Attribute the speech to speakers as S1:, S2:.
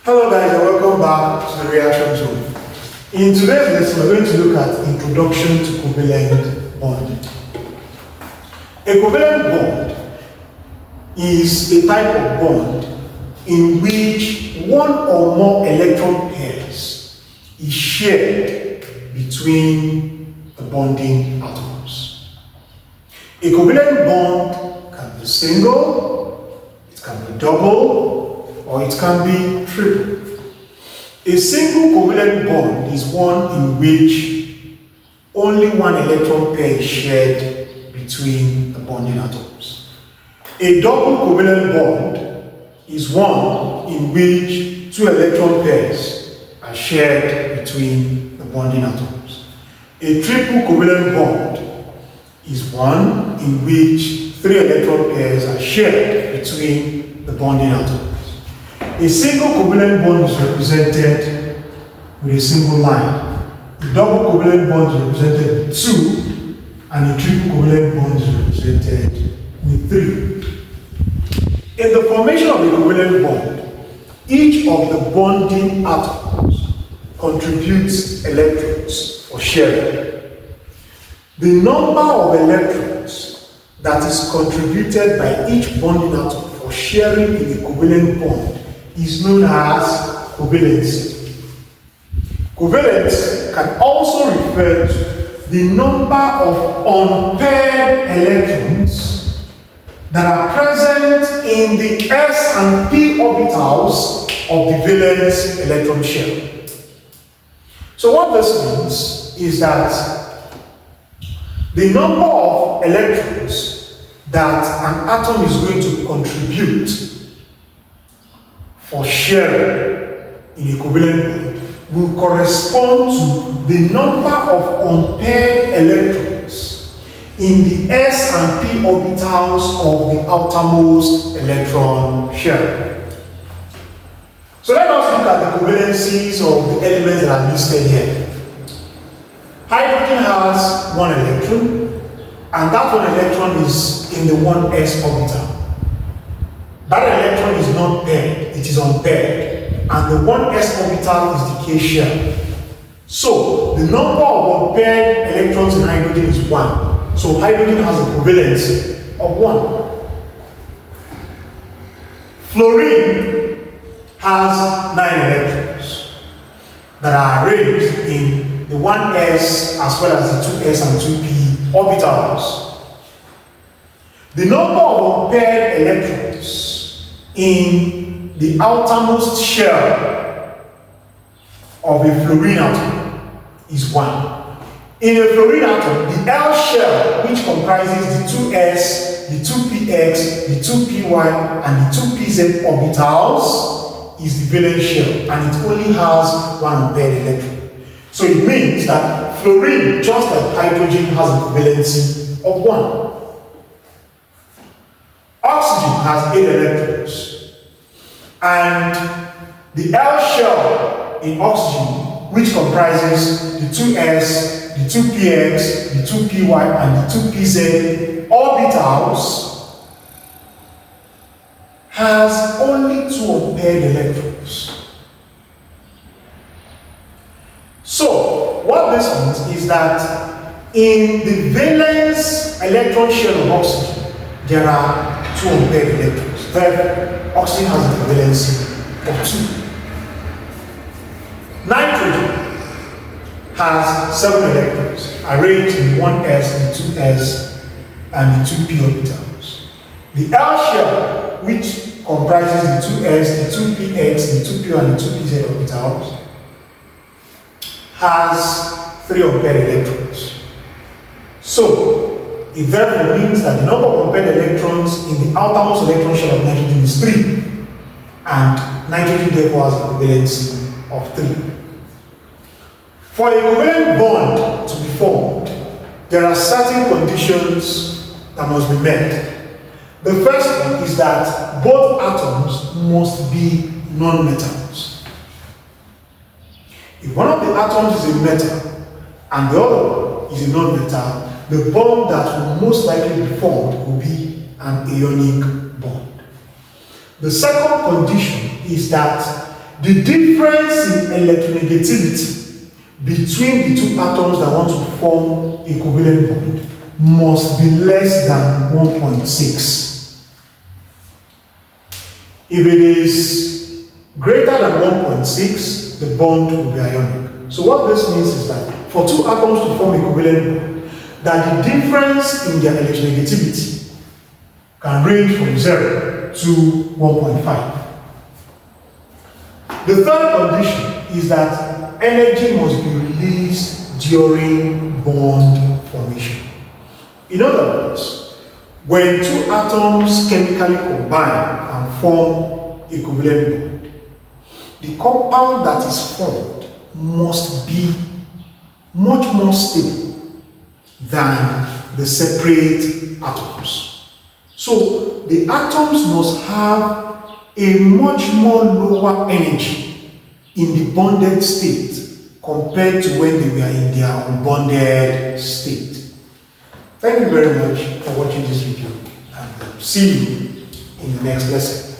S1: Hello guys and welcome back to the reaction zone. In today's lesson we're going to look at introduction to covalent bonding. A covalent bond is a type of bond in which one or more electron pairs is shared between the bonding atoms. A covalent bond can be single, it can be double, or it can be triple. A single covalent bond is one in which only one electron pair is shared between the bonding atoms. A double covalent bond is one in which two electron pairs are shared between the bonding atoms. A triple covalent bond is one in which three electron pairs are shared between the bonding atoms. A single covalent bond is represented with a single line. A double covalent bond is represented with two, and a triple covalent bond is represented with three. In the formation of a covalent bond, each of the bonding atoms contributes electrons for sharing. The number of electrons that is contributed by each bonding atom for sharing in a covalent bond is known as covalency. Covalence can also refer to the number of unpaired electrons that are present in the s and p orbitals of the valence electron shell. So what this means is that the number of electrons that an atom is going to contribute for sharing in a covalent bond will correspond to the number of unpaired electrons in the s and p orbitals of the outermost electron shell. So let us look at the covalencies of the elements that are listed here. Hydrogen has one electron, and that one electron is in the 1s orbital. That electron is not paired, it is unpaired, and the 1s orbital is the K shell. So the number of unpaired electrons in hydrogen is 1. So hydrogen has a covalence of 1. Fluorine has 9 electrons that are arranged in the 1s as well as the 2s and 2p orbitals. The number of unpaired electrons in the outermost shell of a fluorine atom is 1. In a fluorine atom, the L shell, which comprises the 2s, the 2px, the 2py, and the 2pz orbitals, is the valence shell, and it only has one unpaired electron. So it means that fluorine, just like hydrogen, has a valency of 1. Oxygen has 8 electrons, and the L shell in oxygen, which comprises the 2s, the 2px, the 2py, and the 2pz orbitals, has only 2 unpaired electrons. So what this means is that in the valence electron shell of oxygen, there are 2 unpaired electrons. Therefore, oxygen has a valency of 2. Nitrogen has 7 electrons arranged in 1s, the 2s, and the 2p orbitals. The L shell, which comprises the 2s, the 2px, the 2p, and the 2pz orbitals, has 3 unpaired electrons. So it therefore means that the number of unpaired electrons in the outermost electron shell of nitrogen is 3, and nitrogen therefore has a covalency of 3. For a covalent bond to be formed, there are certain conditions that must be met. The first one is that both atoms must be non-metals. If one of the atoms is a metal and the other is a non-metal, the bond that will most likely be formed will be an ionic bond. The second condition is that the difference in electronegativity between the two atoms that want to form a covalent bond must be less than 1.6. If it is greater than 1.6, the bond will be ionic. So what this means is that for two atoms to form a covalent bond, that the difference in their electronegativity can range from 0 to 1.5. The third condition is that energy must be released during bond formation. In other words, when two atoms chemically combine and form a covalent bond, the compound that is formed must be much more stable than the separate atoms. So the atoms must have a much more lower energy in the bonded state compared to when they were in their unbonded state. Thank you very much for watching this video, and see you in the next lesson.